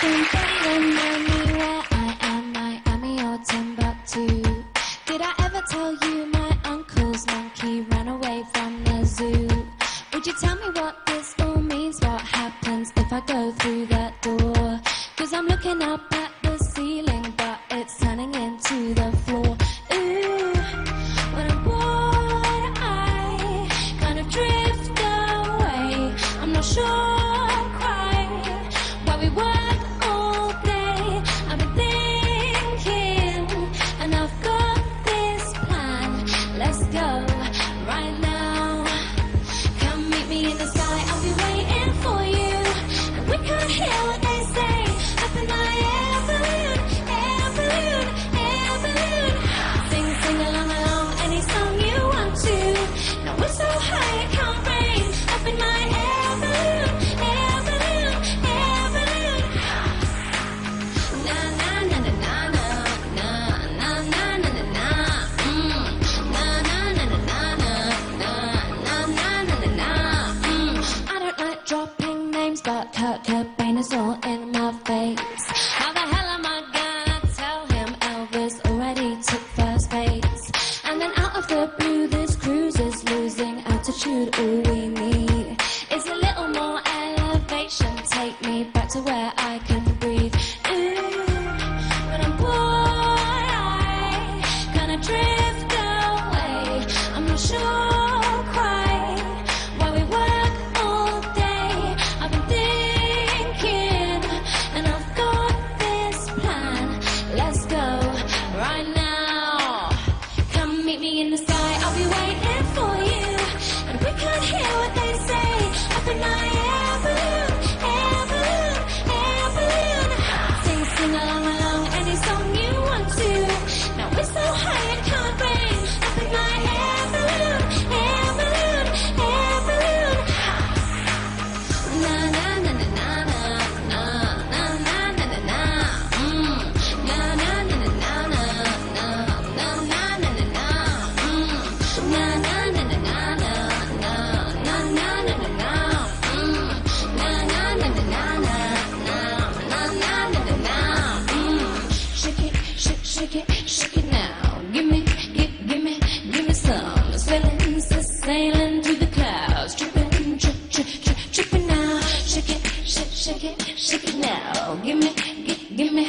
Somebody know me where I am, Miami or Timbuktu. Did I ever tell you my uncle's monkey ran away from the zoo? Would you tell me what this all means? What happens if I go through that door? 'Cause I'm looking up at the ceiling, but it's turning into the floor. Ooh, when I'm bored, I kind of drift away. I'm not sure quite why we work all day. I've been thinking, and I've got this plan. Let's go right now. Come meet me in the sky, I'll be waiting for you. And we can't hear what they say up in my air balloon, air balloon, air balloon. Sing, sing along, along, any song you want to. Now we're so high it can't rain. Up in my air balloon, air balloon, air balloon. Na na na na na na na na na na na na. Na na na na na na na na na na na na. I don't like dropping names, but Kurt Cobain is all in my face. How the hell am I gonna tell him Elvis already took first base? And then out of the blue, this cruise is losing altitude. All we need is a little more elevation. Take me back to where I can breathe. Ooh, when I'm bored, I kinda drift away. I'm not sure quite why we work all day. I've been thinking, and I've got this plan. Let's go right now. Come meet me in the sky, I'll be waiting for you. And we can't hear what they say up in my air balloon, air balloon, air balloon. Sing, sing along, along, any song you want to. Now we're so high it can't rain. Up in my air balloon, air balloon, air balloon. Na na na na na na na na na na na na. Na na na na na na na na na na na na. Na na na na na na na na na na na na. Na na na na na na na na na na na. Shake it, shake, shake it, shake it now. Give me some. Sailing, sailing through the clouds, tripping, tripping now. Shake it, shake, shake it, shake it now. Give me